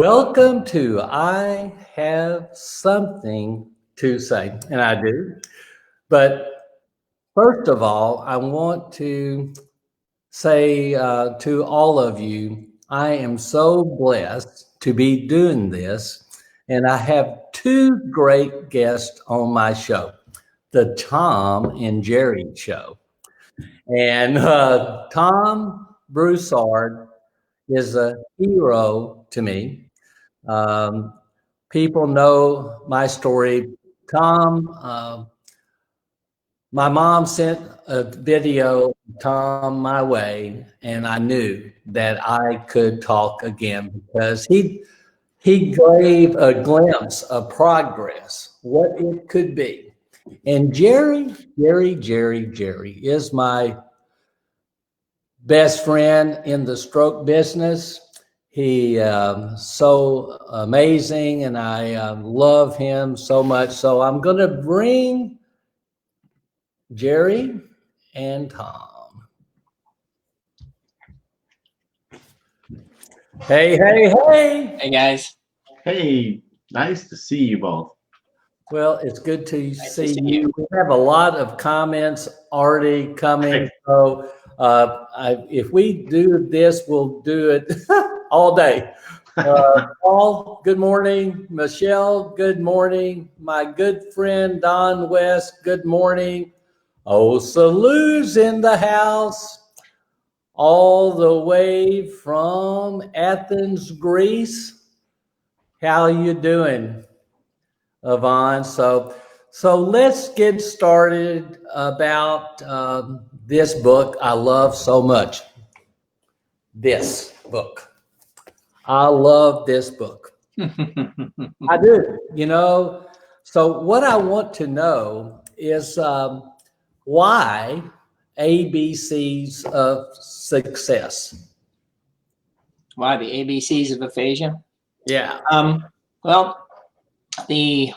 Welcome to I Have Something to Say, and I do. But first of all, I want to say to all of you, I am so blessed to be doing this, and I have two great guests on my show, the Tom and Jerry show. And Tom Broussard is a hero to me. Um, People know my story. Tom, my mom sent a video of Tom my way, and I knew that I could talk again because he gave a glimpse of progress, what it could be. And Jerry is my best friend in the stroke business. He so amazing, and I love him so much. So I'm going to bring Jerry and Tom. Hey, hey, hey. Hey, guys. Hey, nice to see you both. Well, it's good to see you. We have a lot of comments already coming. So if we do this, we'll do it all day. Paul, good morning. Michelle, good morning. My good friend Don West, good morning. Oh, Salu's in the house, all the way from Athens, Greece. How you doing, Yvonne? So let's get started about this book I love so much. This book. I love this book. I do, So what I want to know is why ABCs of success. Why the ABCs of aphasia? Yeah. Well, the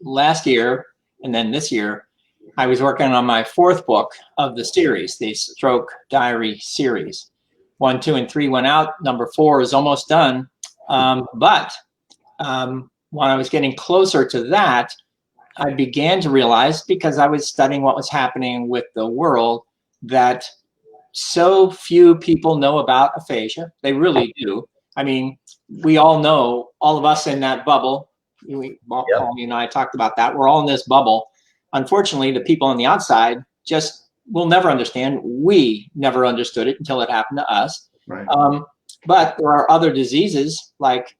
last year and then this year, I was working on my fourth book of the series, the Stroke Diary series. 1, 2, and 3 went out. Number 4 is almost done. But when I was getting closer to that, I began to realize, because I was studying what was happening with the world, that so few people know about aphasia. They really do. I mean, we all know, all of us in that bubble, Paul, you and I talked about that. We're all in this bubble. Unfortunately, the people on the outside just will never understand. We never understood it until it happened to us. Right. But there are other diseases like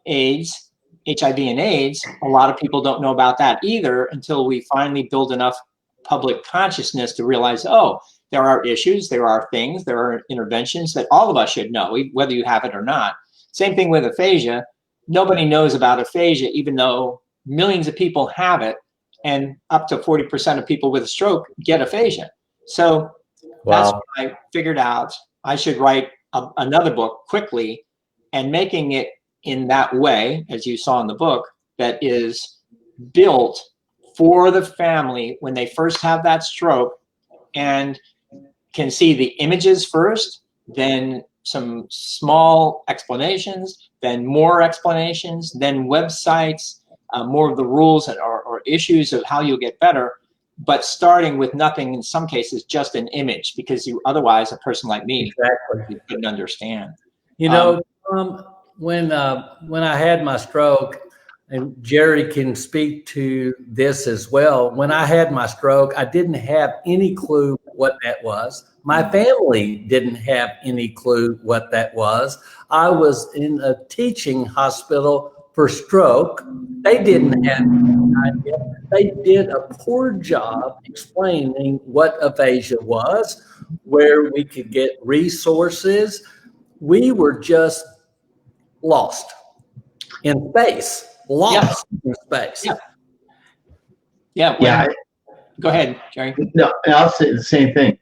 AIDS, HIV and AIDS. A lot of people don't know about that either until we finally build enough public consciousness to realize, oh, there are issues, there are things, there are interventions that all of us should know, whether you have it or not. Same thing with aphasia. Nobody knows about aphasia, even though millions of people have it, and up to 40% of people with a stroke get aphasia. So that's when I figured out I should write another book quickly, and making it in that way, as you saw in the book, that is built for the family when they first have that stroke, and can see the images first, then some small explanations, then more explanations, then websites, more of the rules or issues of how you'll get better, but starting with nothing, in some cases, just an image, because otherwise a person like me couldn't understand. When I had my stroke, and Jerry can speak to this as well. When I had my stroke, I didn't have any clue what that was. My family didn't have any clue what that was. I was in a teaching hospital for stroke. They didn't have any idea. They did a poor job explaining what aphasia was, where we could get resources. We were just lost in space. In space. Go ahead, Jerry. No, I'll say the same thing.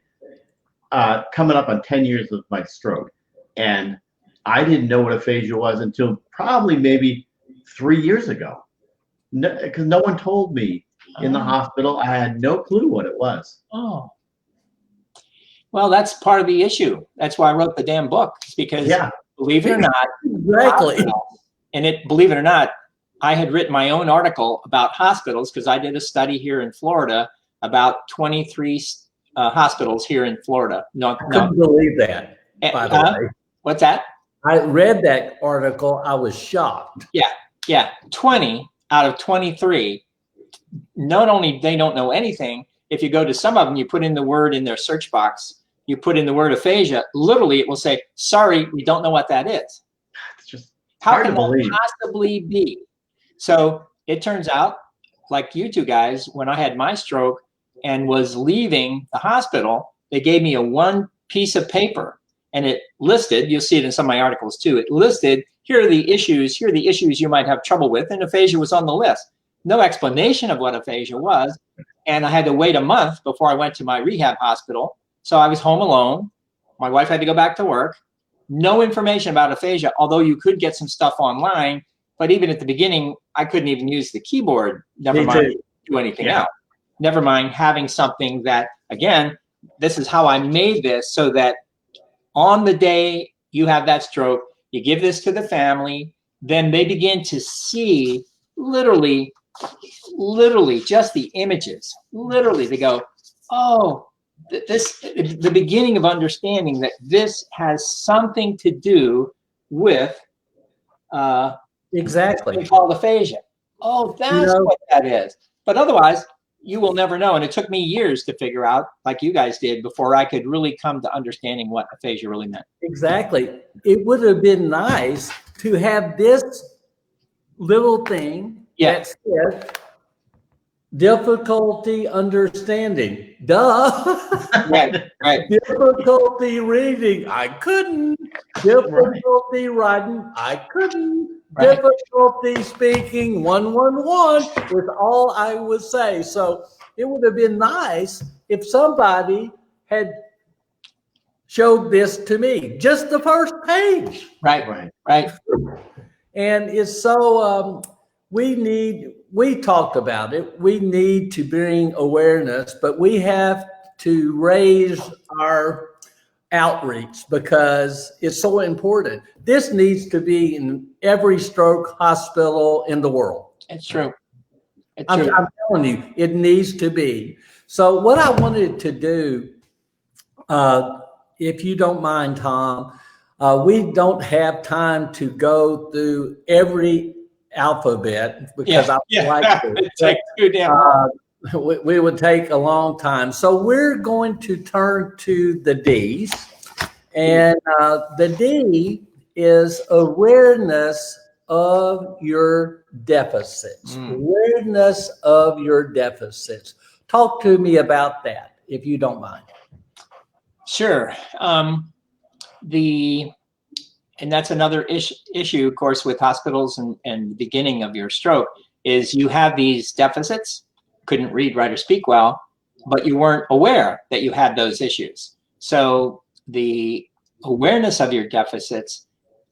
Coming up on 10 years of my stroke, and I didn't know what aphasia was until probably maybe 3 years ago, because no one told me in the hospital. I had no clue what it was. Well, that's part of the issue. That's why I wrote the damn book, because believe it or not, Exactly. and believe it or not, I had written my own article about hospitals because I did a study here in Florida about 23 hospitals here in Florida. I couldn't believe that, by the way. What's that? I read that article. I was shocked. Yeah. 20 out of 23. Not only they don't know anything, if you go to some of them, you put in the word in their search box, you put in the word aphasia, literally it will say, sorry, we don't know what that is. It's just How hard can to believe. that possibly be? So it turns out, like you two guys, when I had my stroke and was leaving the hospital, they gave me a one piece of paper and it listed, you'll see it in some of my articles too, it listed, here are the issues you might have trouble with, and aphasia was on the list. No explanation of what aphasia was, and I had to wait a month before I went to my rehab hospital. So I was home alone. My wife had to go back to work. No information about aphasia, although you could get some stuff online. But even at the beginning, I couldn't even use the keyboard, never mind do anything else. Never mind having something that, again, this is how I made this so that on the day you have that stroke, you give this to the family, then they begin to see literally just the images. Literally, they go, oh, the beginning of understanding that this has something to do with Exactly. we call aphasia. Oh, that's what that is. But otherwise, you will never know. And it took me years to figure out, like you guys did, before I could really come to understanding what aphasia really meant. Exactly. It would have been nice to have this little thing that said difficulty understanding. Duh. Right. Difficulty reading. I couldn't. Difficulty writing. I couldn't. Right. Difficulty speaking. 111 was all I would say. So it would have been nice if somebody had showed this to me. Just the first page. Right. And it's so we talked about it. We need to bring awareness, but we have to raise our outreach because it's so important. This needs to be in every stroke hospital in the world. It's true. I'm telling you, it needs to be. So what I wanted to do, if you don't mind, Tom, we don't have time to go through every alphabet because I would like to. It takes too damn long. We would take a long time. So we're going to turn to the D's. And the D is awareness of your deficits. Awareness of your deficits. Talk to me about that, if you don't mind. Sure. And that's another issue, of course, with hospitals and the beginning of your stroke is you have these deficits, couldn't read, write, or speak well, but you weren't aware that you had those issues. So the awareness of your deficits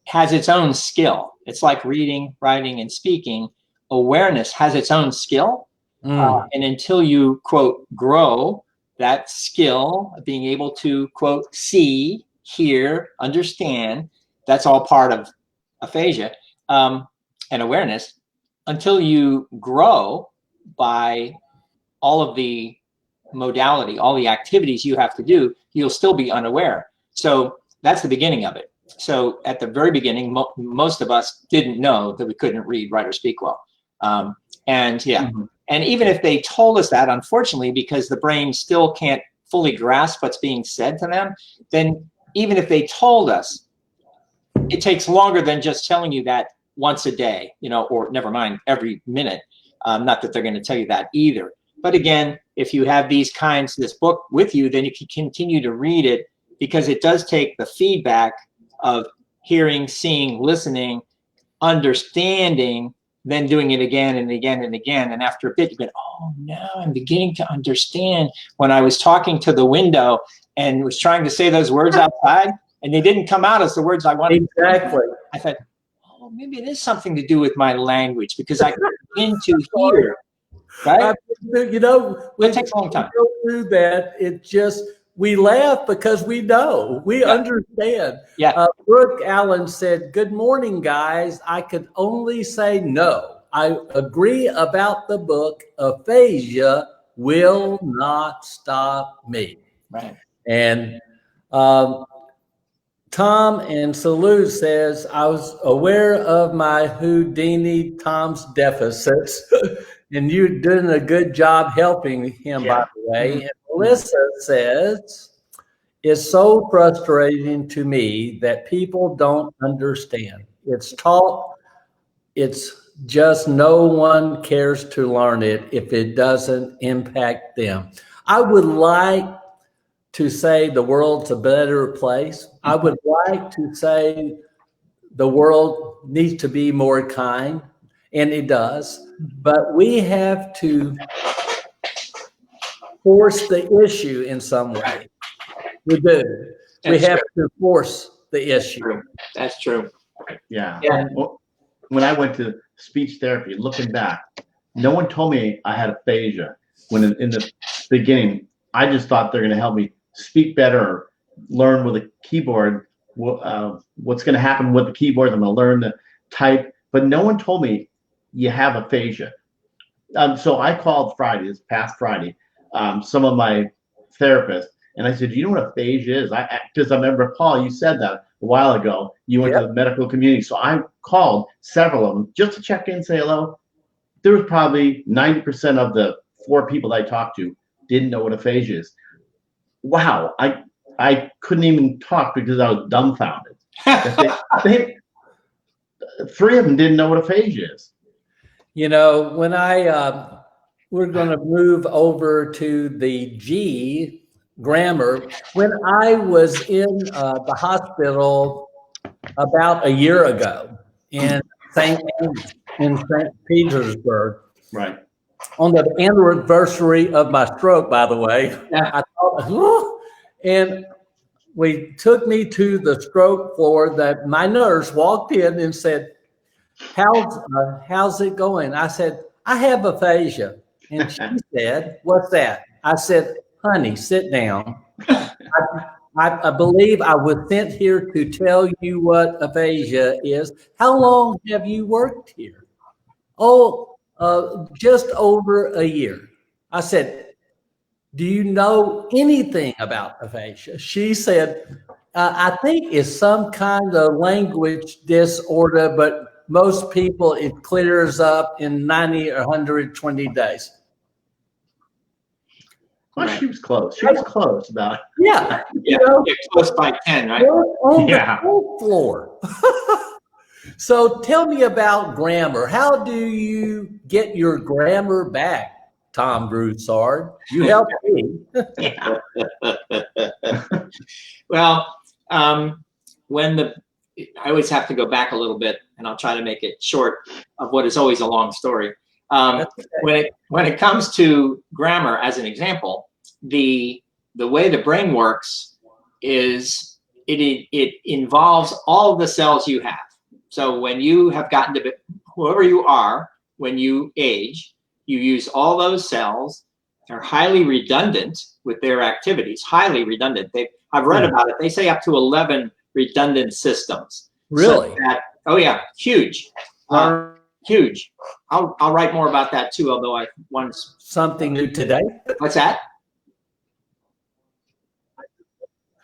has its own skill. It's like reading, writing, and speaking. Awareness has its own skill. And until you, quote, grow that skill of being able to, quote, see, hear, understand, that's all part of aphasia and awareness. Until you grow by all of the modality, all the activities you have to do, you'll still be unaware. So that's the beginning of it. So at the very beginning, most of us didn't know that we couldn't read, write, or speak well. And even if they told us that, unfortunately, because the brain still can't fully grasp what's being said to them, then even if they told us, it takes longer than just telling you that once a day, or never mind, every minute. Not that they're going to tell you that either. But again, if you have this book with you, then you can continue to read it because it does take the feedback of hearing, seeing, listening, understanding, then doing it again and again and again. And after a bit, you go, oh, now I'm beginning to understand when I was talking to the window and was trying to say those words outside and they didn't come out as the words I wanted. Exactly. I thought, oh, maybe it is something to do with my language because I begin to hear, right? It takes a long time. Go through that. It just, we laugh because we know, we understand. Yeah. Brooke Allen said, "Good morning, guys. I could only say no. I agree about the book. Aphasia will not stop me." Right. And Tom and Salute says, "I was aware of my Houdini Tom's deficits," and you're doing a good job helping him, by the way. And Melissa says, "It's so frustrating to me that people don't understand. It's taught, it's just no one cares to learn it if it doesn't impact them." I would like to say the world's a better place. I would like to say the world needs to be more kind, and it does. But we have to force the issue in some way. We do. We have to force the issue. That's true. Yeah. Yeah. Well, when I went to speech therapy, looking back, no one told me I had aphasia. When in the beginning, I just thought they're going to help me speak better, or learn with a keyboard what's going to happen with the keyboard. I'm going to learn to type, but no one told me you have aphasia. So I called Friday, this past Friday, some of my therapists, and I said, "Do you know what aphasia is?" Because I remember, Paul, you said that a while ago. You went to the medical community, so I called several of them just to check in, say hello. There was probably 90% of the 4 people I talked to didn't know what aphasia is. Wow, I couldn't even talk because I was dumbfounded. they 3 of them didn't know what aphasia is. You know, when we're going to move over to the G grammar. When I was in the hospital about a year ago in St. Petersburg, Right. on the anniversary of my stroke, by the way, I thought, and we took me to the stroke floor. That my nurse walked in and said, how's it going? I said, "I have aphasia." And she said, "What's that?" I said, "Honey, sit down. I believe I was sent here to tell you what aphasia is. How long have you worked here?" "Oh, just over a year." I said, "Do you know anything about aphasia?" She said, "I think it's some kind of language disorder, but most people, it clears up in 90 or 120 days. Well, she was close. She was close about it. Yeah. Yeah, close by 10, right? On the floor. So tell me about grammar. How do you get your grammar back, Tom Broussard? You helped me. Well, I always have to go back a little bit, and I'll try to make it short of what is always a long story. When it comes to grammar, as an example, the way the brain works is it involves all of the cells you have. So when you have gotten to whoever you are, when you age, you use all those cells. They're highly redundant with their activities. Highly redundant. I've read about it. They say up to 11 redundant systems. Really? Oh yeah, huge. Huge. I'll write more about that too, although I once. Something new today? What's that?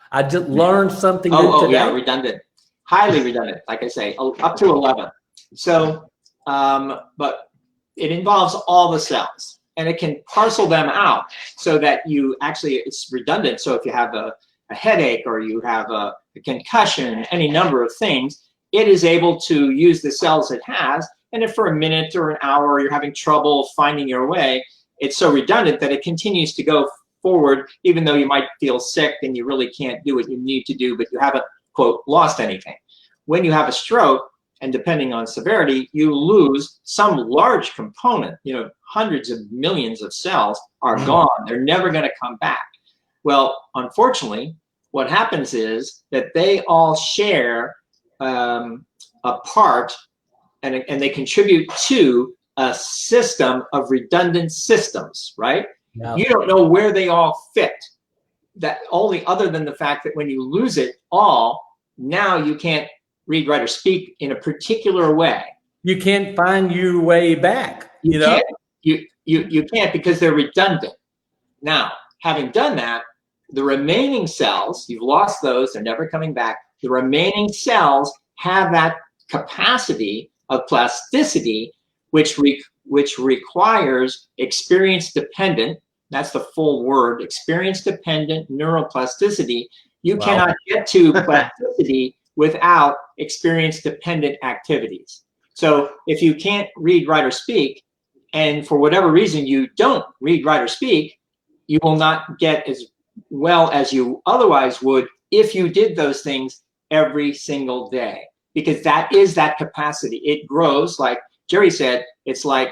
I just learned something new today. Oh yeah, redundant. Highly redundant, like I say, up to 11. So, but it involves all the cells, and it can parcel them out so that it's redundant. So if you have a headache, or you have a concussion, any number of things, it is able to use the cells it has. And if for a minute or an hour you're having trouble finding your way, it's so redundant that it continues to go forward, even though you might feel sick and you really can't do what you need to do, but you haven't, quote, lost anything. When you have a stroke, and depending on severity, you lose some large component. Hundreds of millions of cells are gone. They're never going to come back. Well, unfortunately, what happens is that they all share a part, and they contribute to a system of redundant systems, right? Yeah. You don't know where they all fit. that only other than the fact that when you lose it all, now you can't read, write, or speak in a particular way. You can't find your way back. You know, you can't because they're redundant. Now, having done that, the remaining cells, you've lost those, they're never coming back. The remaining cells have that capacity of plasticity, which requires experience-dependent, that's the full word, experience-dependent neuroplasticity. You cannot get to plasticity without experience-dependent activities. So if you can't read, write, or speak, and for whatever reason you don't read, write, or speak, you will not get as well as you otherwise would if you did those things every single day, because that is that capacity. It grows, like Jerry said, it's like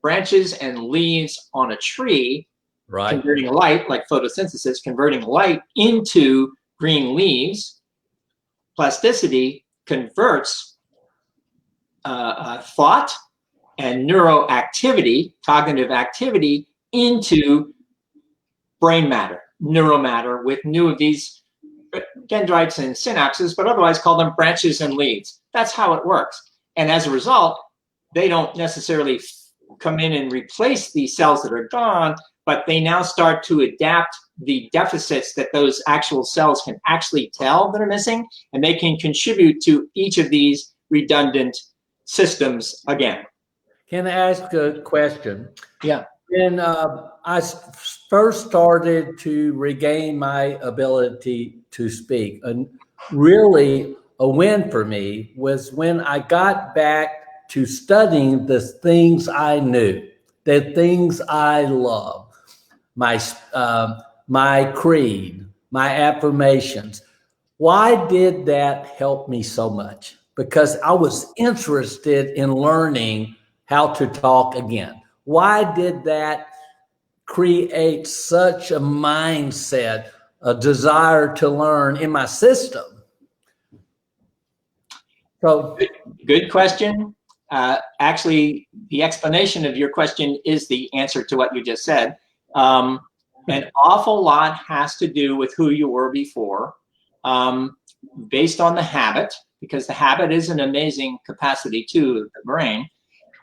branches and leaves on a tree, right? Converting light, like photosynthesis, converting light into green leaves. Plasticity converts thought and neuroactivity, cognitive activity, into brain matter, neuromatter, with new of these dendrites and synapses, but otherwise call them branches and leaves. That's how it works. And as a result, they don't necessarily come in and replace the cells that are gone, but they now start to adapt the deficits that those actual cells can actually tell that are missing, and they can contribute to each of these redundant systems again. Can I ask a question? Yeah. When I first started to regain my ability to speak, and really a win for me was when I got back to studying the things I knew, the things I love, my creed, my affirmations. Why did that help me so much? Because I was interested in learning how to talk again. Why did that create such a mindset, a desire to learn in my system? So, good question. Actually, the explanation of your question is the answer to what you just said. An awful lot has to do with who you were before, based on the habit, because the habit is an amazing capacity to the brain,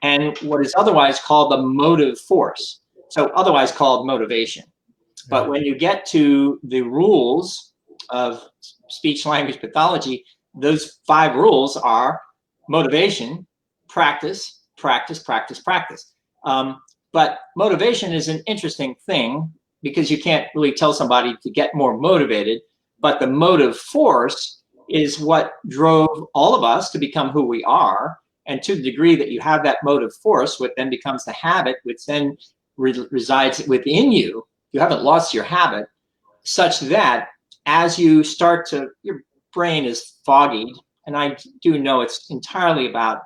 and what is otherwise called the motive force, so otherwise called motivation. But when you get to the rules of speech-language pathology, those 5 rules are motivation, practice, practice, practice, practice. But motivation is an interesting thing because you can't really tell somebody to get more motivated, but the motive force is what drove all of us to become who we are. And to the degree that you have that motive force, what then becomes the habit, which then resides within you, you haven't lost your habit, such that as you start to, your brain is foggy, and I do know it's entirely about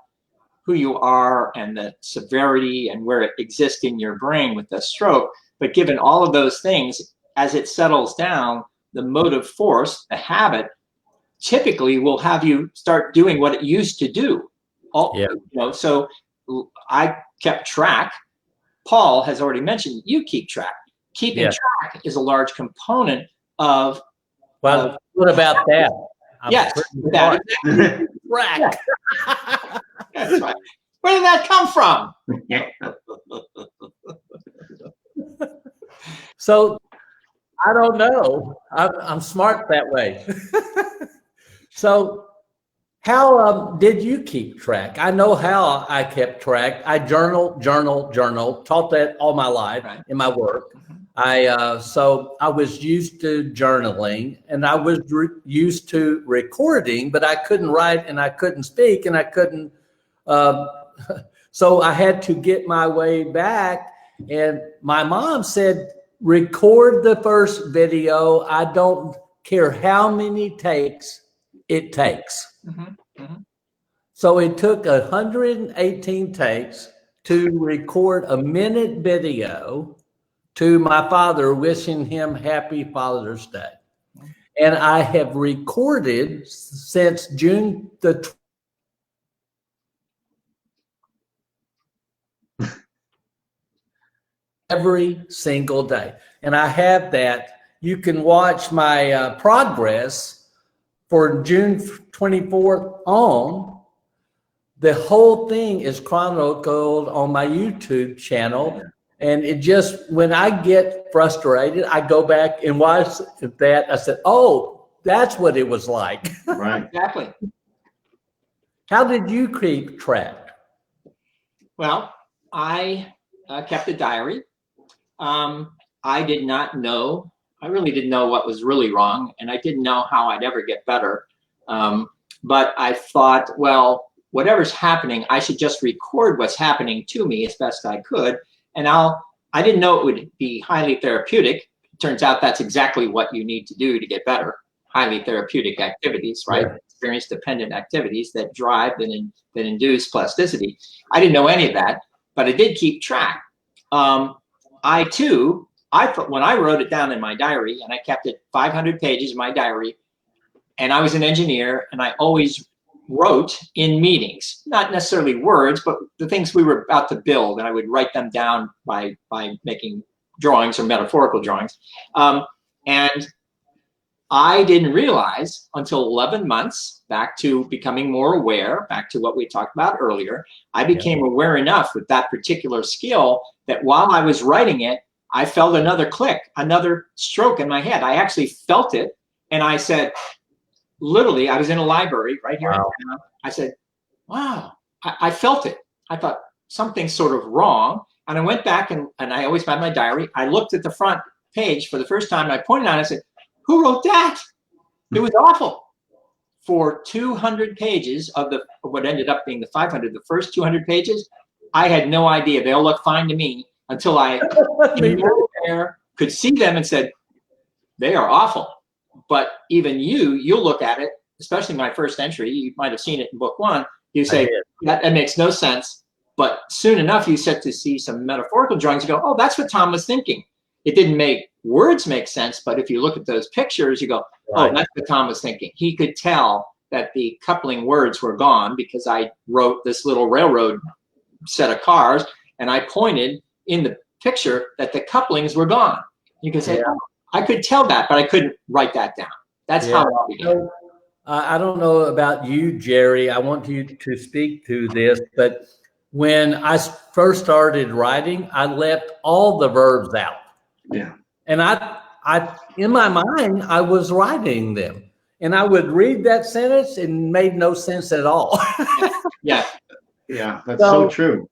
who you are and the severity and where it exists in your brain with the stroke. But given all of those things, as it settles down, the motive force, the habit, typically will have you start doing what it used to do. So I kept track. Paul has already mentioned you keep track. Keeping track is a large component of. Well, what about that? Yes, that exactly. Track. That's right. Where did that come from? So I don't know. I'm smart that way. So how did you keep track? I know how I kept track. I journal, taught that all my life in my work. So I was used to journaling, and I was used to recording, but I couldn't write and I couldn't speak and I couldn't. So I had to get my way back. And my mom said, record the first video. I don't care how many takes it takes. So it took 118 takes to record a minute video to my father, wishing him happy Father's Day. And I have recorded since June the every single day. And I have that you can watch my progress for June 24th on. The whole thing is chronicled on my YouTube channel. And it just, when I get frustrated, I go back and watch that. I said, oh, that's what it was like. Right. Exactly. How did you keep track? Well, I kept a diary. I did not know, I really didn't know what was really wrong, and I didn't know how I'd ever get better. But I thought, well, whatever's happening, I should just record what's happening to me as best I could. And I didn't know it would be highly therapeutic. Turns out that's exactly what you need to do to get better. Highly therapeutic activities, right? Yeah. Experience-dependent activities that drive and induce plasticity. I didn't know any of that, but I did keep track. I thought when I wrote it down in my diary, and I kept it 500 pages in my diary, and I was an engineer, and I always wrote in meetings, not necessarily words, but the things we were about to build, and I would write them down by making drawings or metaphorical drawings. And I didn't realize until 11 months, back to becoming more aware, back to what we talked about earlier, I became aware enough with that particular skill that while I was writing it, I felt another click, another stroke in my head. I actually felt it, and I said, literally, I was in a library right here in town. I said, wow, I felt it. I thought something's sort of wrong. And I went back and I always had my diary. I looked at the front page for the first time. And I pointed out, I said, who wrote that? It was awful. For 200 pages of what ended up being the 500, the first 200 pages, I had no idea. They all looked fine to me until I could see them and said, they are awful. But even you'll look at it, especially my first entry, you might have seen it in book one, you say, that makes no sense. But soon enough, you start to see some metaphorical drawings, you go, oh, that's what Tom was thinking. It didn't make words make sense, but if you look at those pictures, you go, oh, that's what Tom was thinking. He could tell that the coupling words were gone because I wrote this little railroad set of cars, and I pointed in the picture that the couplings were gone. You can say, oh, I could tell that, but I couldn't write that down. That's how it began. I don't know about you, Jerry. I want you to speak to this, but when I first started writing, I left all the verbs out. Yeah. And I in my mind, I was writing them. And I would read that sentence and it made no sense at all. Yeah. Yeah, that's so true.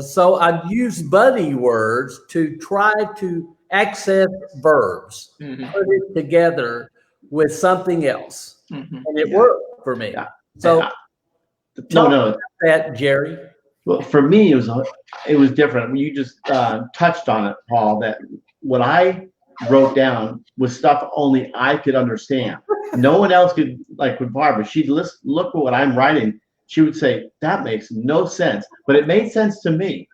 So I'd use buddy words to try to access verbs, put it together with something else. And it worked for me. Yeah. So that, Jerry. Well, for me, it was different. You just touched on it, Paul, that what I wrote down was stuff only I could understand. No one else could, like with Barbara, she'd look at what I'm writing. She would say, that makes no sense, but it made sense to me,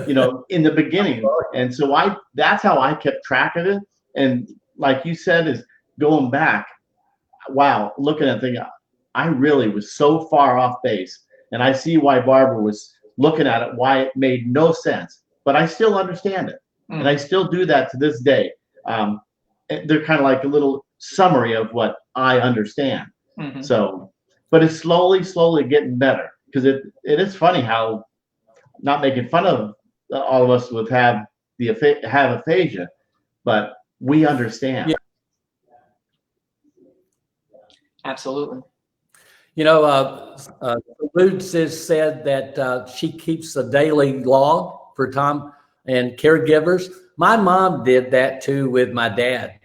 in the beginning. And so that's how I kept track of it. And like you said, is going back, wow, looking at things, I really was so far off base. And I see why Barbara was looking at it, why it made no sense, but I still understand it. And I still do that to this day. They're kind of like a little summary of what I understand. So, but it's slowly getting better, because it is funny how, not making fun of all of us with have aphasia, but we understand. Yeah. Absolutely. Lutz has said that she keeps a daily log for Tom and caregivers. My mom did that too with my dad.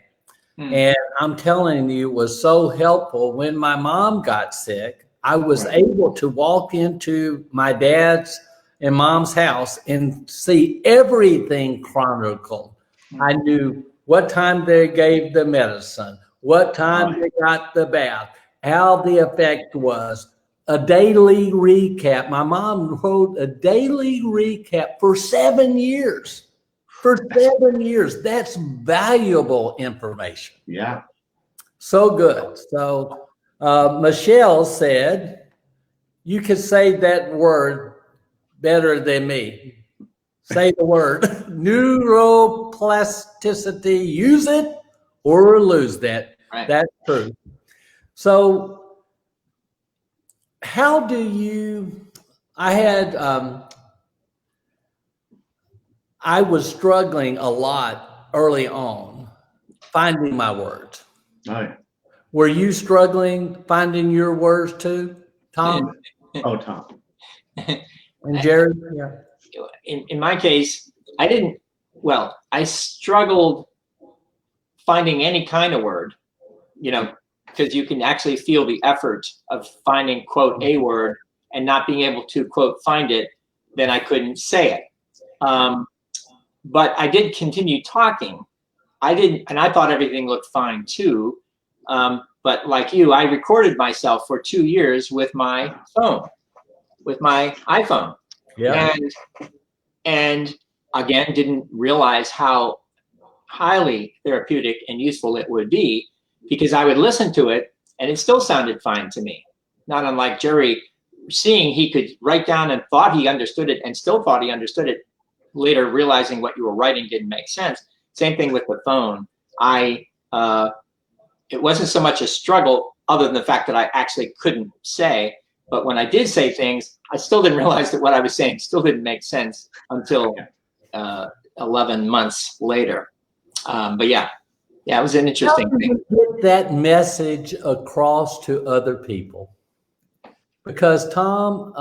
And I'm telling you, it was so helpful. When my mom got sick, I was able to walk into my dad's and mom's house and see everything chronicled. I knew what time they gave the medicine, what time they got the bath, how the effect was, a daily recap. My mom wrote a daily recap for 7 years. For 7 years. That's valuable information. Yeah. So good. So Michelle said, you could say that word better than me. Say the word. Neuroplasticity. Use it or lose that. Right. That's true. So how do you, I was struggling a lot early on finding my words. All right. Were you struggling finding your words too, Tom? Oh, Tom. And Jerry? Yeah. In my case, I struggled finding any kind of word, because you can actually feel the effort of finding, quote, a word and not being able to, quote, find it, then I couldn't say it. But I did continue talking. And I thought everything looked fine too. But like you, I recorded myself for 2 years with my phone, with my iPhone. Yeah. And again, didn't realize how highly therapeutic and useful it would be, because I would listen to it and it still sounded fine to me. Not unlike Jerry, seeing he could write down and thought he understood it and still thought he understood it, later realizing what you were writing didn't make sense. Same thing with the phone. It wasn't so much a struggle other than the fact that I actually couldn't say, but when I did say things, I still didn't realize that what I was saying still didn't make sense until 11 months later. But yeah, it was an interesting thing. How do you get that message across to other people? Because Tom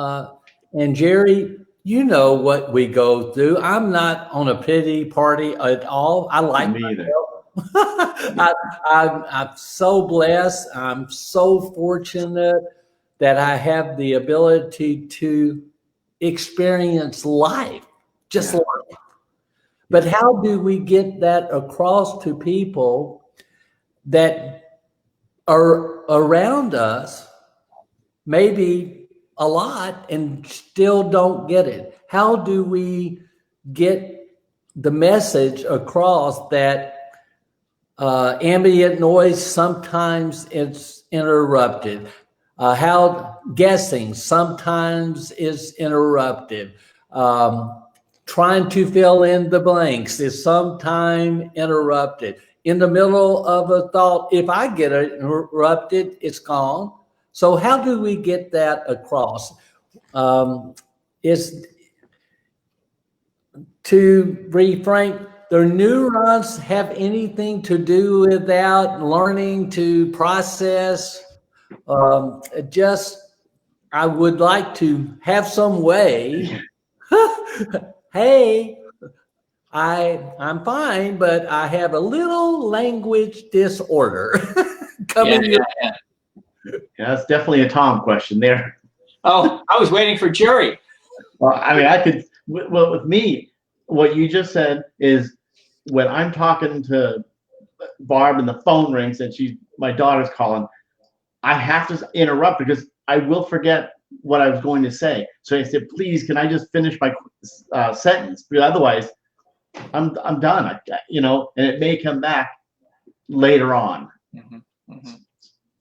and Jerry, you know what we go through. I'm not on a pity party at all. I like me either. I'm so blessed. I'm so fortunate that I have the ability to experience life, just life. But how do we get that across to people that are around us, maybe a lot, and still don't get it? How do we get the message across that ambient noise sometimes it's interrupted? How guessing sometimes is interrupted. Trying to fill in the blanks is sometimes interrupted. In the middle of a thought, if I get it interrupted, it's gone. So how do we get that across? Is to be frank, their neurons have anything to do with that, learning to process. I would like to have some way. Hey, I'm fine, but I have a little language disorder coming. Yeah, that's definitely a Tom question there. Oh, I was waiting for Jerry. Well, I mean, with me, what you just said is when I'm talking to Barb and the phone rings and my daughter's calling, I have to interrupt because I will forget what I was going to say. So I said, please, can I just finish my sentence? Because otherwise I'm done, and it may come back later on. Mm-hmm. Mm-hmm.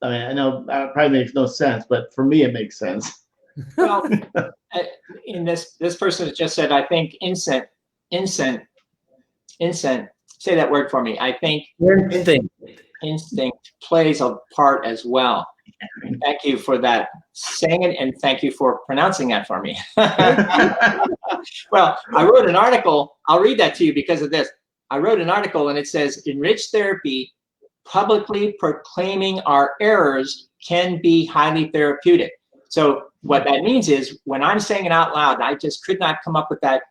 I mean, I know that probably makes no sense, but for me, it makes sense. Well, in this person has just said, I think instant, say that word for me. I think instinct plays a part as well. Thank you for that saying it, and thank you for pronouncing that for me. Well, I wrote an article. I'll read that to you because of this. I wrote an article and it says, enriched therapy, publicly proclaiming our errors can be highly therapeutic. So what that means is when I'm saying it out loud, I just could not come up with that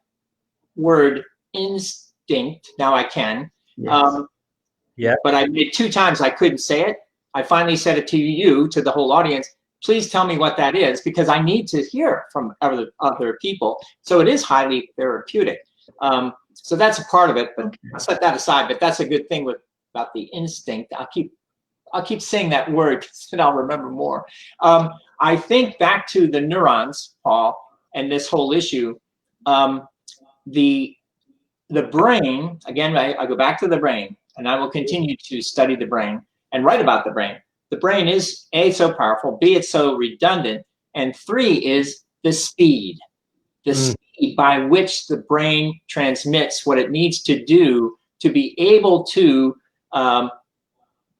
word instinct. Now I can. Yes. But I made 2 times I couldn't say it. I finally said it to you, to the whole audience. Please tell me what that is, because I need to hear from other people. So it is highly therapeutic. So that's a part of it, but I'll set that aside. But that's a good thing about the instinct. I'll keep saying that word, and I'll remember more. I think back to the neurons, Paul, and this whole issue. The brain, again, I go back to the brain, and I will continue to study the brain and write about the brain. The brain is A, so powerful, B, it's so redundant, and 3 is the speed. The speed by which the brain transmits what it needs to do to be able to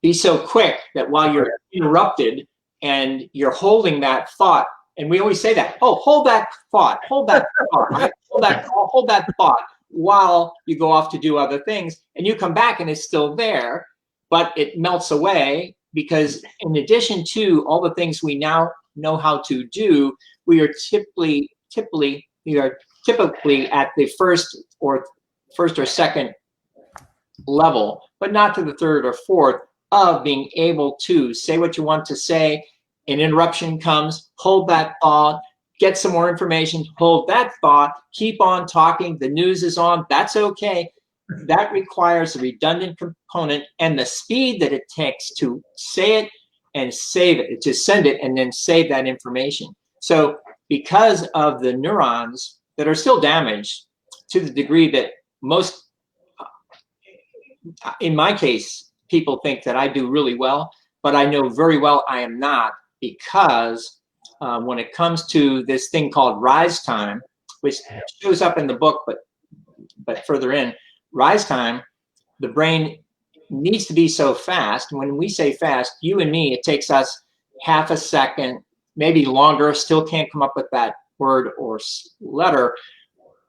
be so quick that while you're interrupted and you're holding that thought, and we always say that, oh, hold that thought, hold that thought, right? Hold that thought while you go off to do other things, and you come back and it's still there, but it melts away because in addition to all the things we now know how to do, we are typically at the first or second level, but not to the third or fourth of being able to say what you want to say. An interruption comes, hold that thought, get some more information, hold that thought, keep on talking, the news is on, that's okay. That requires a redundant component and the speed that it takes to say it and save it, to send it and then save that information. So because of the neurons that are still damaged to the degree that most, in my case, people think that I do really well, but I know very well I am not, because when it comes to this thing called rise time, which shows up in the book, but further in, rise time, the brain needs to be so fast. When we say fast, you and me, it takes us half a second, maybe longer, still can't come up with that word or letter.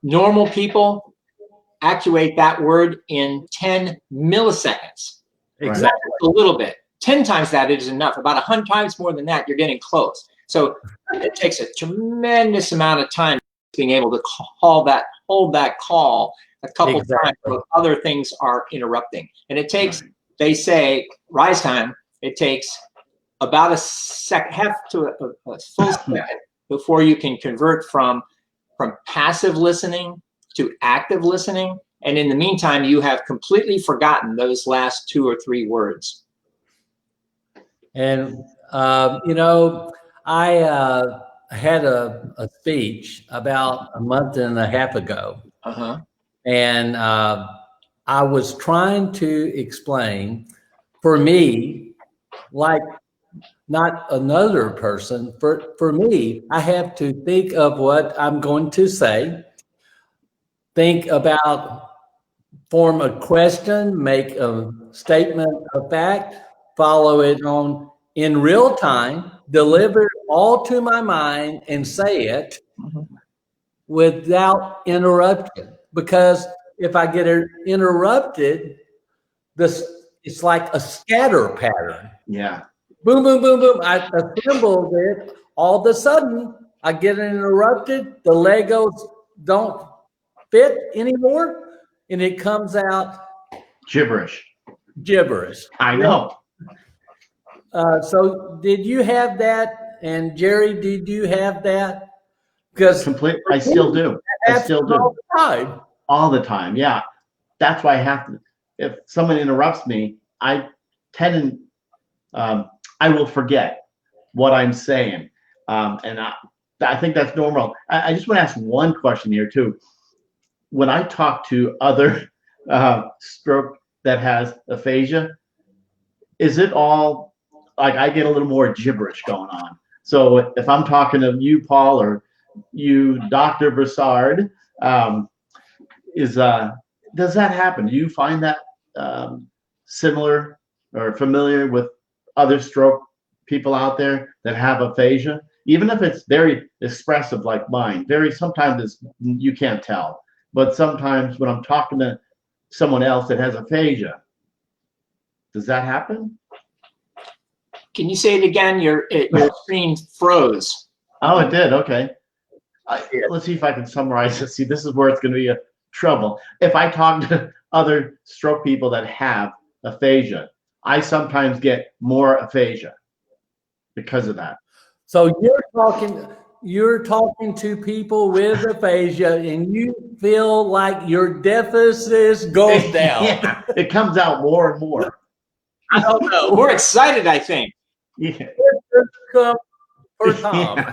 Normal people actuate that word in 10 milliseconds. Exactly. A little bit. 10 times that is enough. About 100 times more than that, you're getting close. So it takes a tremendous amount of time being able to hold that call a couple times when other things are interrupting. And it takes, they say, rise time, it takes about a second, half to a full second before you can convert from passive listening to active listening. And in the meantime, you have completely forgotten those last 2 or 3 words. And, you know, I had a speech about a month and a half ago. And I was trying to explain, for me, like not another person, for me, I have to think of what I'm going to say, think about, form a question, make a statement of fact, follow it on in real time, deliver it all to my mind and say it without interruption. Because if I get interrupted, it's like a scatter pattern. Yeah. Boom, boom, boom, boom. I assembled it. All of a sudden, I get interrupted. The Legos don't fit anymore. And it comes out Gibberish. I know. So did you have that? And Jerry, did you have that? Because I still do. I still do. All the time. All the time. Yeah. That's why I have to, if someone interrupts me, I tend to, I will forget what I'm saying. And I think that's normal. I just want to ask one question here too. When I talk to other stroke that has aphasia, is it all like I get a little more gibberish going on? So if I'm talking to you, Paul, or you, Dr. Broussard, does that happen? Do you find that similar or familiar with other stroke people out there that have aphasia? Even if it's very expressive like mine, sometimes you can't tell. But sometimes when I'm talking to someone else that has aphasia, does that happen? Can you say it again? Your screen froze. Oh, it did. Okay. Let's see if I can summarize it. See, this is where it's going to be a trouble. If I talk to other stroke people that have aphasia, I sometimes get more aphasia because of that. So you're talking to people with aphasia and you feel like your deficit goes down. Yeah, it comes out more and more. I don't know. We're excited, I think. Yeah. For Tom.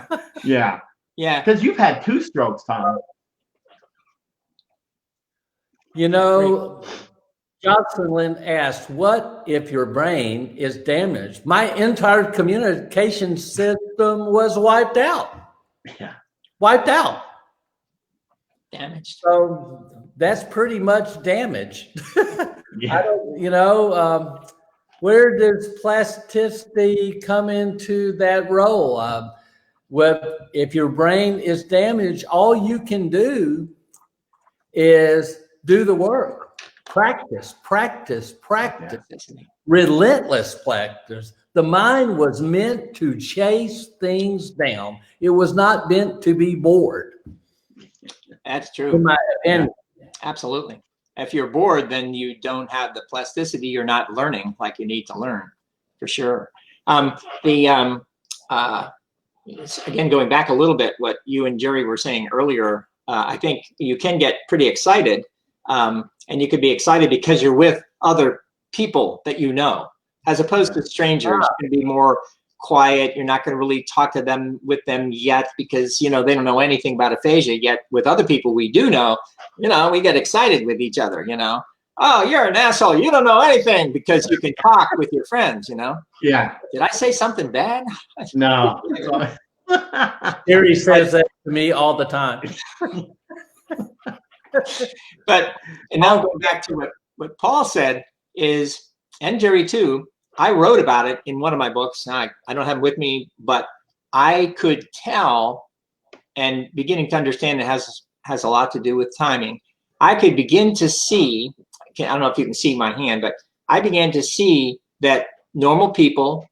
Yeah. Yeah. Because you've had 2 strokes, Tom. You know, Jocelyn asked, what if your brain is damaged? My entire communication system was wiped out. Yeah. Wiped out. Damaged. So that's pretty much damaged. Yeah. where does plasticity come into that role? Well, if your brain is damaged, all you can do is do the work. Practice, practice, practice. Relentless practice. The mind was meant to chase things down. It was not meant to be bored. That's true. In my opinion. Absolutely. If you're bored, then you don't have the plasticity. You're not learning like you need to learn, for sure. Again, going back a little bit, what you and Jerry were saying earlier, I think you can get pretty excited, and you could be excited because you're with other people that you know, as opposed to strangers. You can be more quiet. You're not going to really talk to them yet because, you know, they don't know anything about aphasia yet. With other people we do know, you know, we get excited with each other, you know. Oh, you're an asshole. You don't know anything, because you can talk with your friends, you know. Yeah. Did I say something bad? No. Jerry says that to me all the time. But, and now going back to what Paul said is, and Jerry too, I wrote about it in one of my books. Now I don't have it with me, but I could tell, and beginning to understand it has a lot to do with timing. I could begin to see, I don't know if you can see my hand, but I began to see that normal people.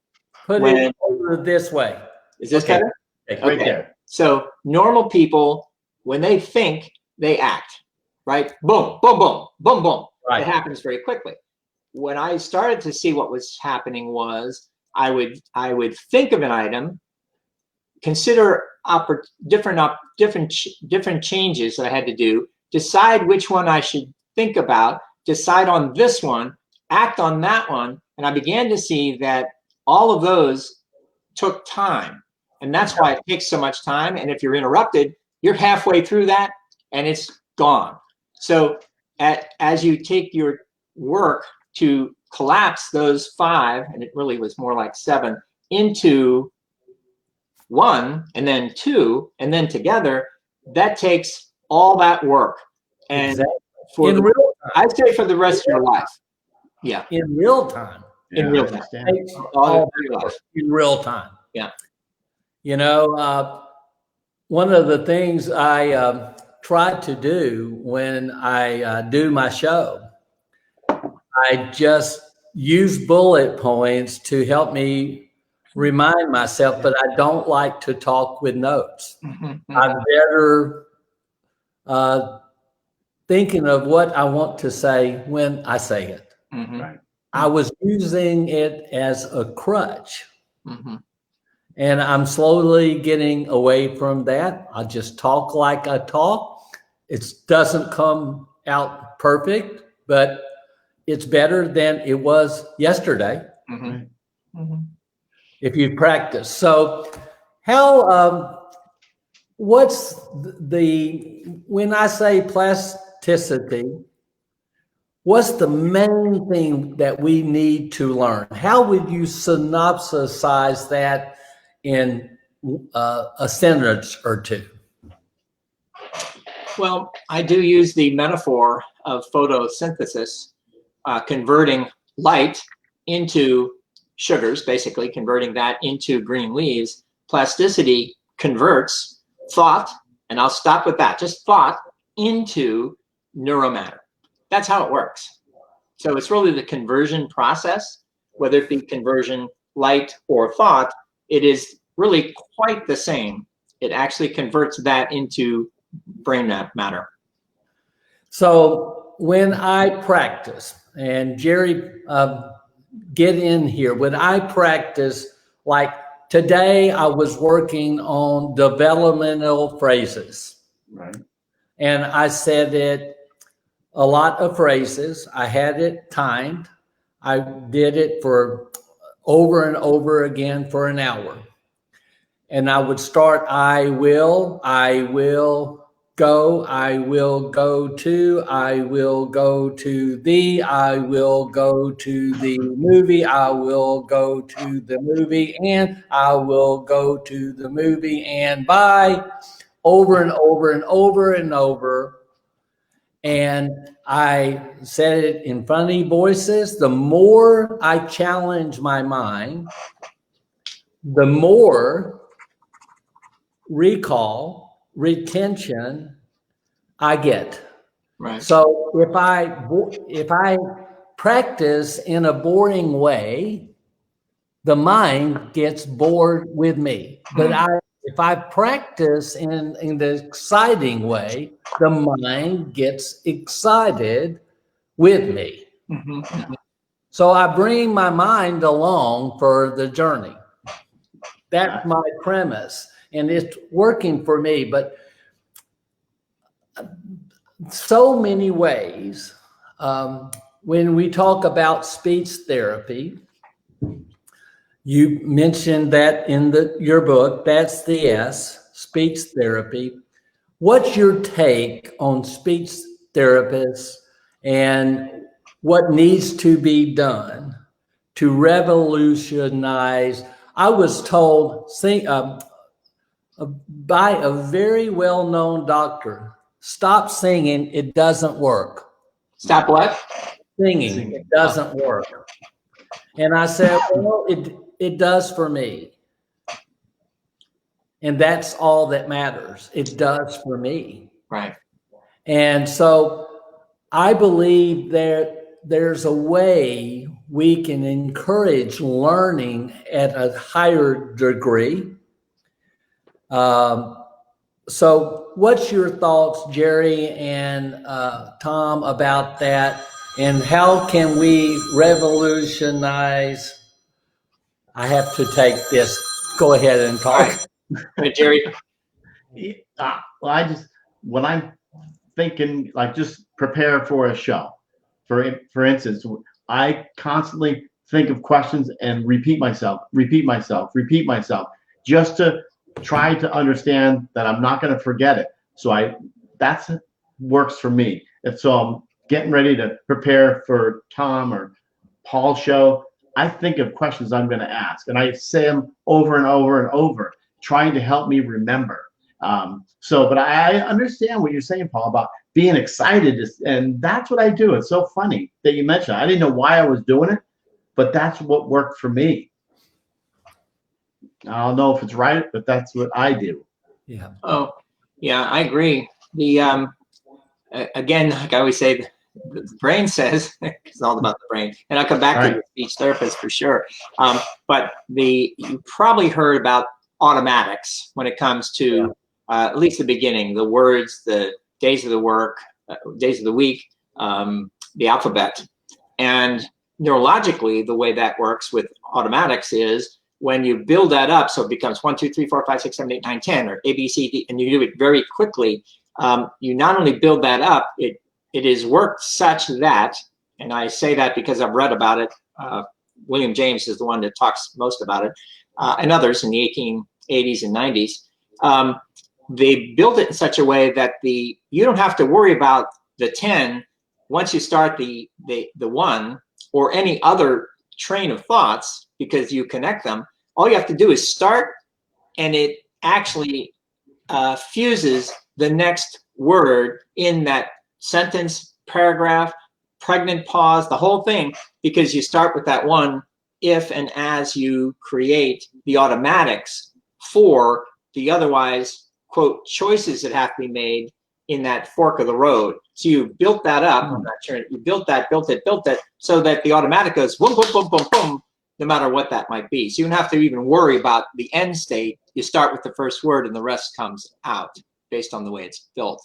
Put it over this way. Is this better? Right there. So normal people, when they think, they act, right? Boom, boom, boom, boom, boom. Right. It happens very quickly. When I started to see what was happening was I would think of an item, consider different changes that I had to do, decide which one I should think about, decide on this one, act on that one, and I began to see that all of those took time. And that's why it takes so much time. And if you're interrupted, you're halfway through that and it's gone. So as you take your work to collapse those 5, and it really was more like 7, into 1, and then 2, and then together, that takes all that work. And exactly. I'd say for the rest of your life. Yeah. In real time. In real time. In real time. Yeah. You know, one of the things I try to do when I do my show, I just use bullet points to help me remind myself, but I don't like to talk with notes. Mm-hmm. I'm better thinking of what I want to say when I say it. Mm-hmm. Right. I was using it as a crutch. Mm-hmm. And I'm slowly getting away from that. I just talk like I talk. It doesn't come out perfect, but it's better than it was yesterday. Mm-hmm. Mm-hmm. If you practice. So how, what's when I say plasticity, what's the main thing that we need to learn? How would you synopsize that in a sentence or two? Well, I do use the metaphor of photosynthesis, converting light into sugars, basically converting that into green leaves. Plasticity converts thought, and I'll stop with that, just thought, into neuromatter. That's how it works. So it's really the conversion process, whether it be conversion, light, or thought, it is really quite the same. It actually converts that into brain matter. So when I practice, and Jerry, get in here, when I practice, like today I was working on developmental phrases. Right. And I said it, a lot of phrases. I had it timed. I did it for over and over again for an hour. And I would start, I will go, I will go to, I will go to the, I will go to the movie, I will go to the movie, and I will go to the movie, and bye, over and over and over and over. And I said it in funny voices. The more I challenge my mind, the more recall, retention I get. Right. So if I practice in a boring way, the mind gets bored with me. But if I practice in the exciting way, the mind gets excited with me. So I bring my mind along for the journey. That's my premise, and it's working for me. But so many ways, when we talk about speech therapy, you mentioned that in your book, that's the S, speech therapy. What's your take on speech therapists and what needs to be done to revolutionize? I was told by a very well-known doctor, stop singing, it doesn't work. Stop what? Singing, it doesn't work. And I said, well, it does for me. And that's all that matters. It does for me. Right. And so I believe there's a way we can encourage learning at a higher degree. So what's your thoughts, Jerry and Tom, about that? And how can we revolutionize? I have to take this. Go ahead and talk. Right, Jerry. Well, when I'm thinking, like, just prepare for a show, for instance, I constantly think of questions and repeat myself, just to try to understand that I'm not going to forget it. So that's works for me. And so I'm getting ready to prepare for Tom or Paul's show. I think of questions I'm going to ask, and I say them over and over and over, trying to help me remember. But I understand what you're saying, Paul, about being excited, and that's what I do. It's so funny that you mentioned it. I didn't know why I was doing it, but that's what worked for me. I don't know if it's right, but that's what I do. Yeah. Oh, yeah, I agree. The again, like I always say, the brain says it's all about the brain, and I'll come back to the speech therapist for sure. But you probably heard about automatics when it comes to at least the beginning, the words, the days of the work, days of the week, the alphabet, and neurologically, the way that works with automatics is when you build that up, so it becomes 1, 2, 3, 4, 5, 6, 7, 8, 9, 10, or A, B, C, D, and you do it very quickly. You not only build that up, it is worked such that, and I say that because I've read about it. William James is the one that talks most about it, and others in the 1880s and 90s. They built it in such a way that you don't have to worry about the 10 once you start the 1 or any other train of thoughts, because you connect them. All you have to do is start, and it actually fuses the next word in that sentence, paragraph, pregnant pause, the whole thing, because you start with that one if and as you create the automatics for the otherwise, quote, choices that have to be made in that fork of the road. So you built that up. I'm not sure. You built it, so that the automatic goes boom, boom, boom, boom, boom, no matter what that might be. So you don't have to even worry about the end state. You start with the first word and the rest comes out based on the way it's built.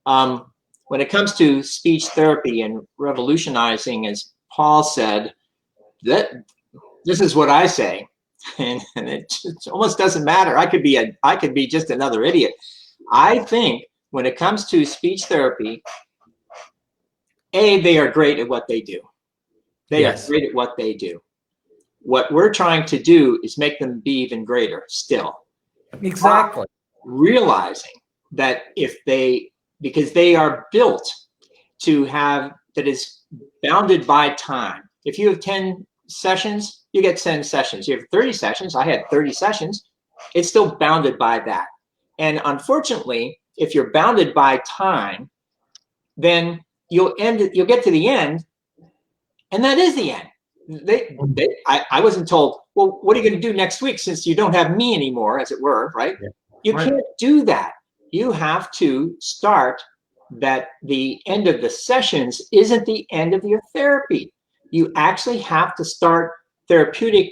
When it comes to speech therapy and revolutionizing, as Paul said, that this is what I say, and it almost doesn't matter. I could be just another idiot. I think when it comes to speech therapy, they are great at what they do. They are great at what they do. What we're trying to do is make them be even greater still. Exactly. Realizing that because they are built to have, that is bounded by time. If you have 10 sessions, you get 10 sessions. You have 30 sessions. I had 30 sessions. It's still bounded by that. And unfortunately, if you're bounded by time, then you'll get to the end, and that is the end. I wasn't told, well, what are you going to do next week since you don't have me anymore, as it were, right? Yeah. You can't do that. You have to start that the end of the sessions isn't the end of your therapy. You actually have to start therapeutic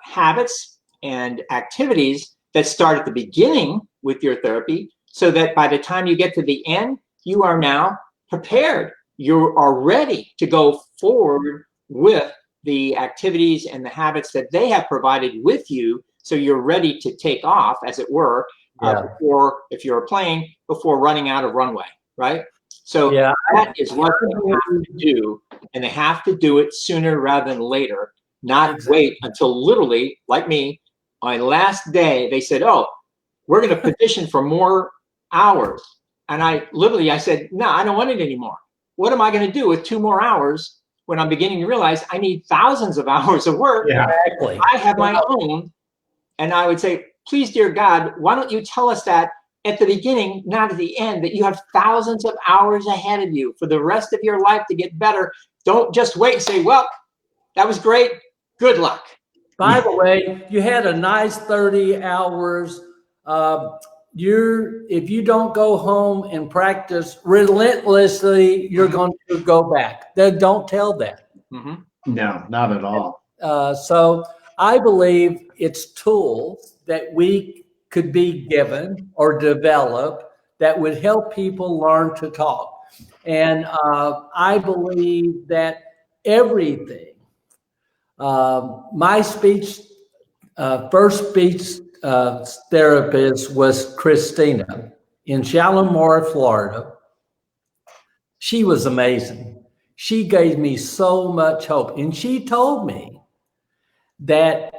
habits and activities that start at the beginning with your therapy, so that by the time you get to the end, you are now prepared. You are ready to go forward with the activities and the habits that they have provided with you, so you're ready to take off, as it were, before, if you're a plane, before running out of runway, right? So that is what they have to do, and they have to do it sooner rather than later, not wait until literally, like me, my last day, they said, oh, we're going to petition for more hours. And I said, no, I don't want it anymore. What am I going to do with 2 more hours when I'm beginning to realize I need thousands of hours of work? Yeah, exactly. I have my own. And I would say, please, dear God, why don't you tell us that at the beginning, not at the end, that you have thousands of hours ahead of you for the rest of your life to get better. Don't just wait and say, well, that was great. Good luck. By the way, you had a nice 30 hours. If you don't go home and practice relentlessly, you're going to go back. Don't tell that. No, not at all. So I believe it's tools that we could be given or develop that would help people learn to talk. And I believe that everything, my first speech therapist was Christina in Shalimar, Florida. She was amazing. She gave me so much hope. And she told me that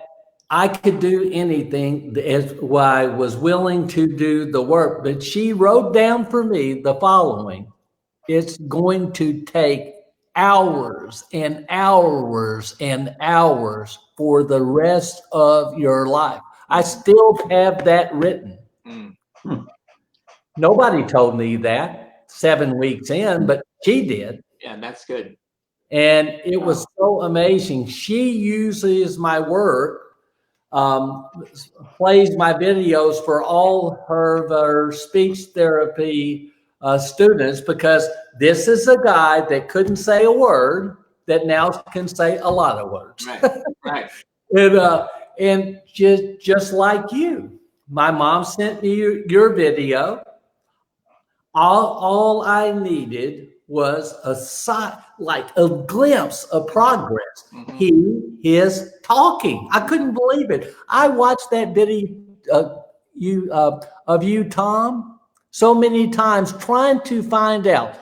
I could do anything as I was willing to do the work. But she wrote down for me the following: it's going to take hours and hours and hours for the rest of your life. I still have that written. Nobody told me that 7 weeks in, but she did. Yeah, that's good. And it was so amazing. She uses my work, plays my videos for all her speech therapy students, because this is a guy that couldn't say a word that now can say a lot of words. Right. And just like you, my mom sent me your video. All I needed was a glimpse of progress. He is talking. I couldn't believe it. I watched that video of you, Tom, so many times trying to find out,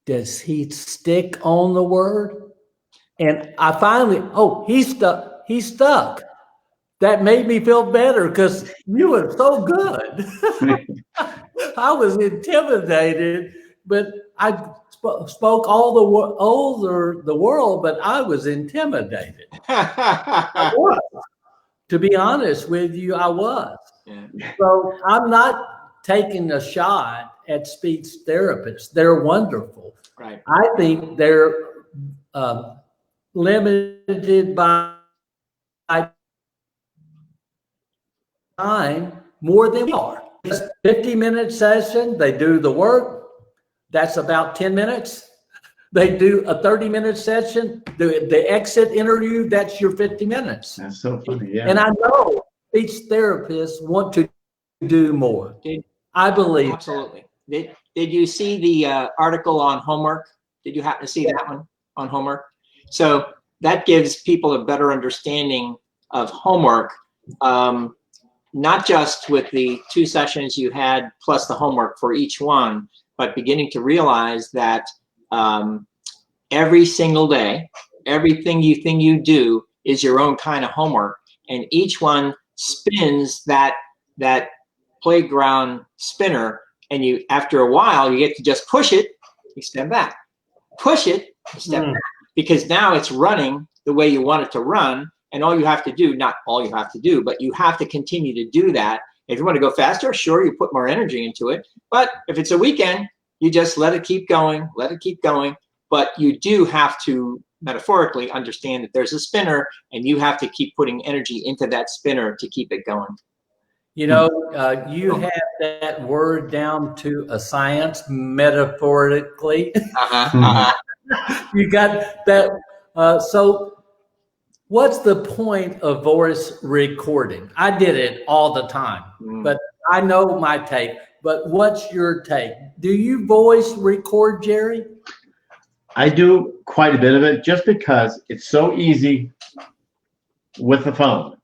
does he stick on the word? And I finally, he's stuck. He's stuck. That made me feel better because you were so good. I was intimidated, but I spoke over the world, but I was intimidated. I was. To be honest with you, I was. Yeah. So I'm not taking a shot at speech therapists. They're wonderful. Right. I think they're limited by time more than we are. It's a 50-minute session. They do the work. That's about 10 minutes. They do a 30-minute session. The exit interview, that's your 50 minutes. That's so funny, yeah. And I know speech therapists want to do more. I believe. Absolutely. Did you see the article on homework? Did you happen to see that one on homework? So that gives people a better understanding of homework, not just with the 2 sessions you had plus the homework for each one, but beginning to realize that every single day, everything you do is your own kind of homework, and each one spins that playground spinner, and you, after a while, you get to just push it, you step back, push it, you step back, because now it's running the way you want it to run. And all you have to do, not all you have to do, but you have to continue to do that. If you want to go faster, sure, you put more energy into it. But if it's a weekend, You just let it keep going, but you do have to metaphorically understand that there's a spinner and you have to keep putting energy into that spinner to keep it going. You know, you have that word down to a science, metaphorically. You got that. So what's the point of voice recording? I did it all the time, but I know my take. But what's your take? Do you voice record, Jerry? I do quite a bit of it just because it's so easy with the phone.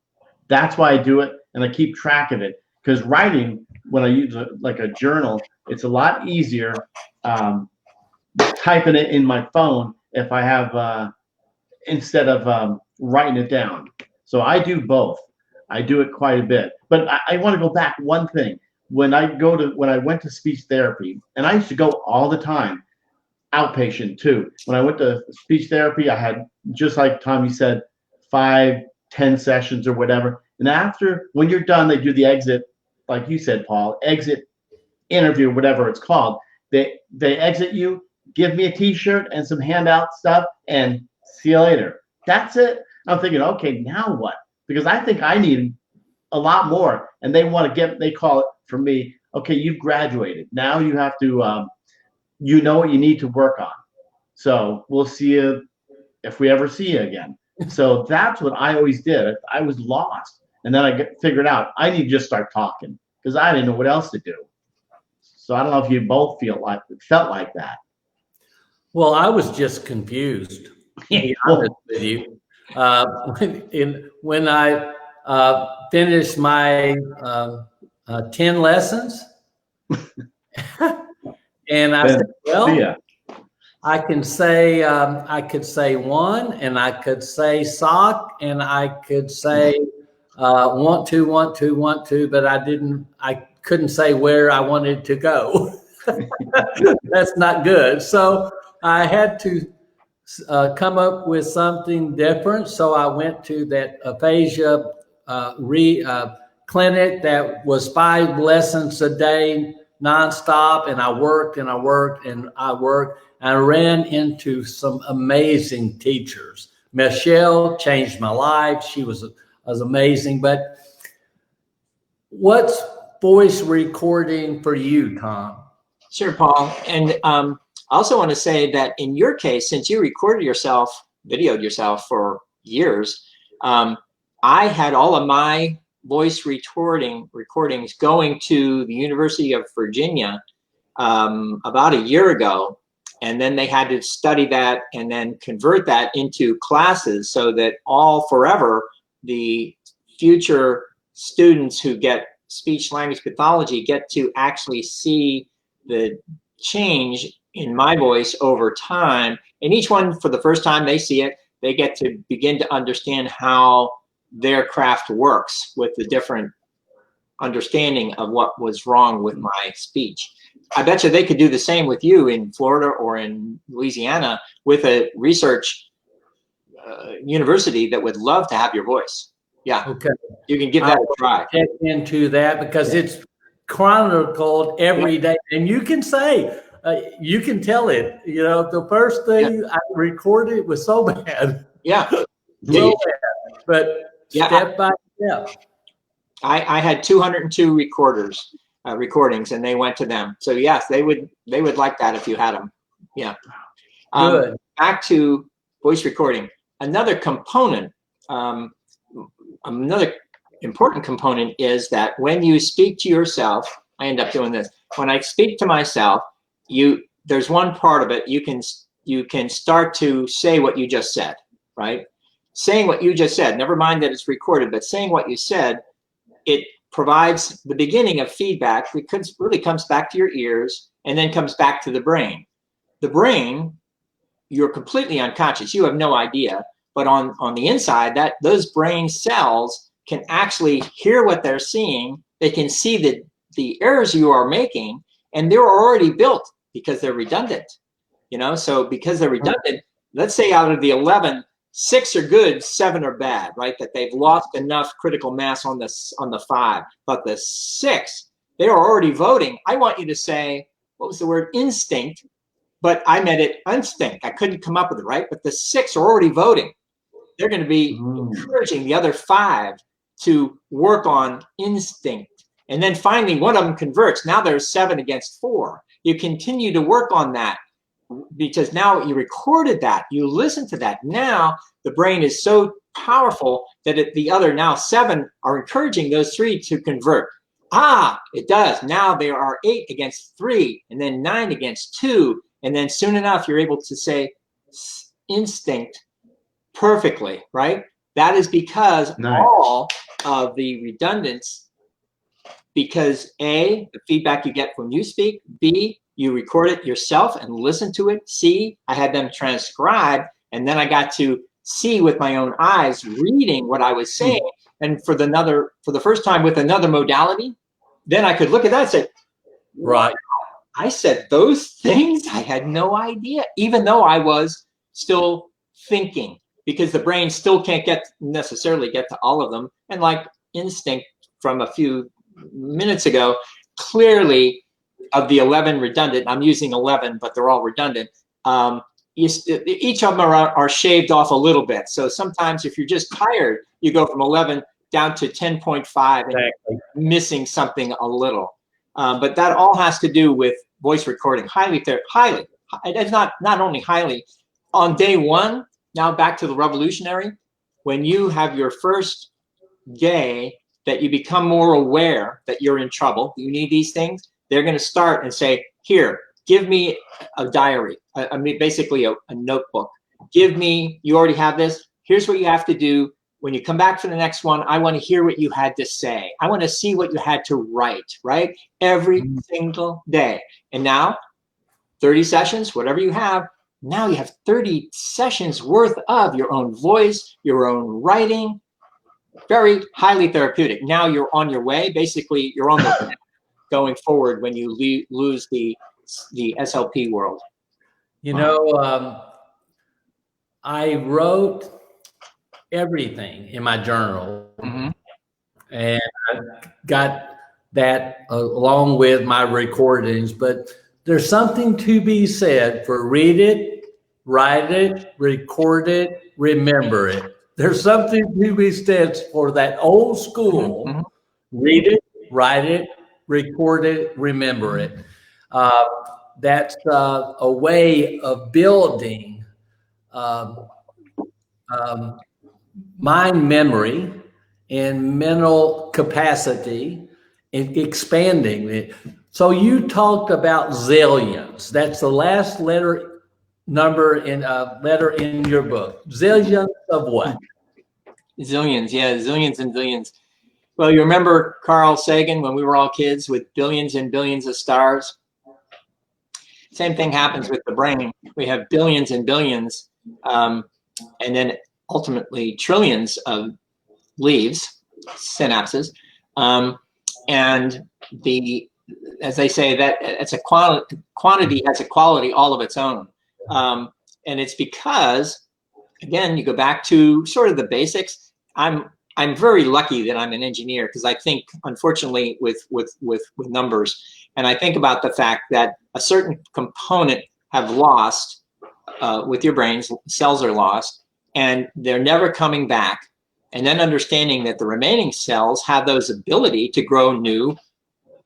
That's why I do it, and I keep track of it. Because writing, when I use like a journal, it's a lot easier typing it in my phone if I have instead of writing it down. So I do both. I do it quite a bit. But I want to go back one thing. When I went to speech therapy, and I used to go all the time, outpatient too. When I went to speech therapy, I had, just like Tommy said, 5-10 sessions or whatever. And after, when you're done, they do the exit, like you said, Paul, exit interview, whatever it's called. They exit you, give me a T-shirt and some handout stuff, and see you later. That's it. I'm thinking, okay, now what? Because I think I need a lot more, and they want to get, they call it for me, okay, you've graduated. Now you have to, you know what you need to work on. So we'll see you if we ever see you again. So that's what I always did. I was lost. And then I figured out I need to just start talking because I didn't know what else to do. So I don't know if you both felt like that. Well, I was just confused, to be honest with you. When I finished my 10 lessons, and I said, well, yeah. I can say, I could say one, and I could say sock, and I could say want to, but I couldn't say where I wanted to go. That's not good. So I had to come up with something different. So I went to that aphasia clinic that was 5 lessons a day nonstop, and I worked and I worked and I worked. I ran into some amazing teachers. Michelle changed my life. She was amazing. But what's voice recording for you, Tom? Sure, Paul. And I also want to say that in your case, since you recorded yourself, videoed yourself for years, I had all of my voice recordings going to the University of Virginia about a year ago. And then they had to study that and then convert that into classes so that forever, the future students who get speech language pathology get to actually see the change in my voice over time. And each one, for the first time they see it, they get to begin to understand how their craft works with the different understanding of what was wrong with my speech. I bet you they could do the same with you in Florida or in Louisiana with a research university that would love to have your voice. Yeah. Okay. You can give that a try. Check into that because it's chronicled every day. And you can say, you can tell it, you know, the first thing I recorded was so bad. Yeah. So bad. But step by step. I had 202 recordings, and they went to them. So yes, they would like that if you had them. Yeah. Good. Back to voice recording. Another component, another important component is that when you speak to yourself, I end up doing this. When I speak to myself, there's one part of it you can start to say what you just said, right? Saying what you just said. Never mind that it's recorded, but saying what you said, it provides the beginning of feedback that really comes back to your ears and then comes back to the brain. The brain, you're completely unconscious. You have no idea. But on the inside, those brain cells can actually hear what they're seeing. They can see the errors you are making, and they're already built because they're redundant. You know, so because they're redundant, let's say out of the 11, 6 are good, 7 are bad, right? That they've lost enough critical mass on the 5. But the 6, they are already voting. I want you to say, what was the word, instinct, but I meant it instinct. I couldn't come up with it, right? But the 6 are already voting. They're going to be encouraging the other 5 to work on instinct. And then finally, one of them converts. Now there's 7 against 4. You continue to work on that because now you recorded that. You listen to that. Now the brain is so powerful that the other now 7 are encouraging those 3 to convert. Ah, it does. Now there are 8 against 3 and then 9 against 2. And then soon enough, you're able to say instinct perfectly, right? That is because all of the redundance, because A, the feedback you get when you speak, B, you record it yourself and listen to it, C, I had them transcribe, and then I got to see with my own eyes, reading what I was saying, and for the first time with another modality, then I could look at that and say, right, I said those things, I had no idea, even though I was still thinking, because the brain still can't necessarily get to all of them. And like instinct from a few minutes ago, clearly of the 11 redundant, I'm using 11, but they're all redundant. Each of them are shaved off a little bit. So sometimes if you're just tired, you go from 11 down to 10.5 and missing something a little. But that all has to do with voice recording. Highly. It's not only highly. On day 1, now back to the revolutionary, when you have your first day that you become more aware that you're in trouble, you need these things, they're going to start and say, here, give me a diary, I mean, basically a notebook. Give me, you already have this, here's what you have to do. When you come back for the next one, I want to hear what you had to say. I want to see what you had to write, right? Every single day. And now, 30 sessions, whatever you have, now you have 30 sessions worth of your own voice, your own writing, very highly therapeutic. Now you're on your way. Basically, you're on the way going forward when you lose the SLP world. You know, I wrote everything in my journal, and I got that along with my recordings, but there's something to be said for read it, write it, record it, remember it. There's something to be said for that old school, read it, write it, record it, remember it. That's a way of building mind memory and mental capacity and expanding it. So you talked about zillions. That's the last number in your book. Zillions of what? Zillions, yeah, zillions and billions. Well, you remember Carl Sagan when we were all kids with billions and billions of stars? Same thing happens with the brain. We have billions and billions, and then ultimately trillions of leaves, synapses, and as they say, that it's a quantity has a quality all of its own, and it's because, again, you go back to sort of the basics. I'm very lucky that I'm an engineer because I think, unfortunately, with numbers, and I think about the fact that a certain component have lost with your brains, cells are lost, and they're never coming back. And then understanding that the remaining cells have those ability to grow new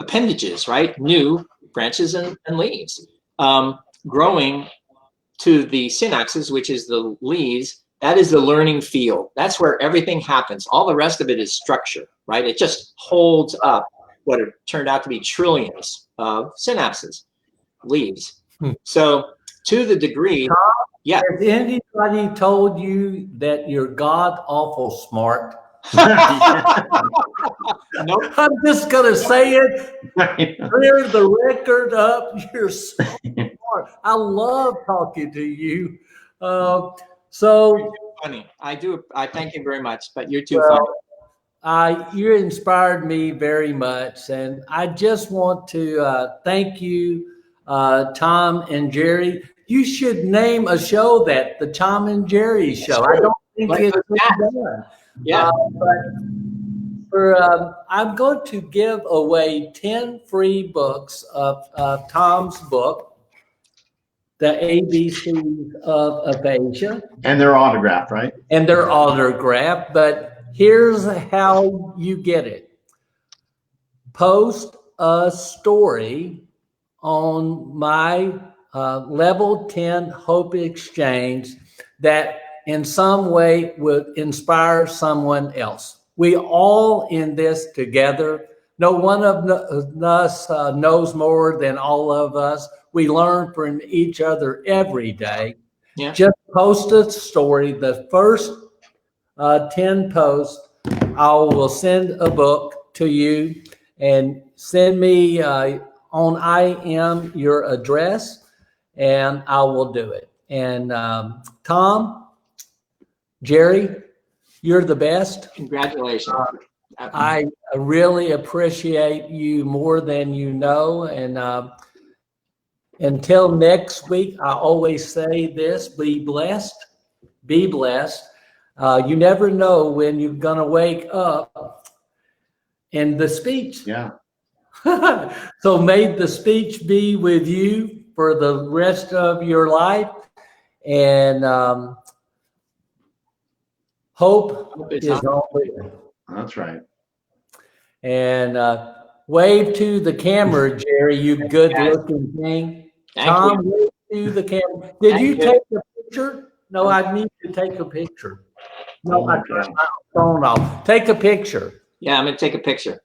appendages, right? New branches and leaves, growing to the synapses, which is the leaves. That is the learning field. That's where everything happens. All the rest of it is structure, right? It just holds up what it turned out to be trillions of synapses, leaves. So to the degree, Tom, yeah. Has anybody told you that you're god awful smart? Nope. I'm just gonna say it. Clear the record up. You're so smart. I love talking to you. So Funny. I thank you very much, but you're too funny. You inspired me very much, and I just want to thank you, Tom and Jerry. You should name a show that the Tom and Jerry Show. I don't think it's done. Yeah. But I'm going to give away 10 free books of Tom's book, The ABCs of Aphasia. And they're autographed, right? And they're autographed, but here's how you get it. Post a story on my Level 10 Hope Exchange that in some way would inspire someone else. We all in this together. No one of us knows more than all of us. We learn from each other every day. Yeah. Just post a story. The first 10 posts, I will send a book to you, and send me on IM your address, and I will do it. And Tom, Jerry, you're the best. Congratulations. I really appreciate you more than you know. And until next week, I always say this: be blessed. Be blessed. You never know when you're going to wake up in the speech. Yeah. So may the speech be with you for the rest of your life. And hope is always. That's right. And wave to the camera, Jerry, you good-looking thing. Tom, wave to the camera. Did you take a picture? No, I need to take a picture. No, I turned my phone off. Take a picture. Yeah, I'm going to take a picture.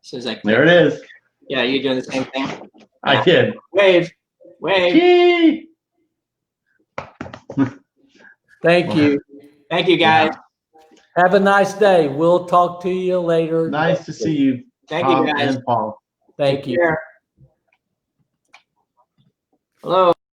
So it's like, there it is. Yeah, you doing the same thing? I did. Wave. Wave. Gee. Thank you. Thank you, guys. Have a nice day. We'll talk to you later. Nice to see you. Thank you, guys. And Paul. Thank you. Hello.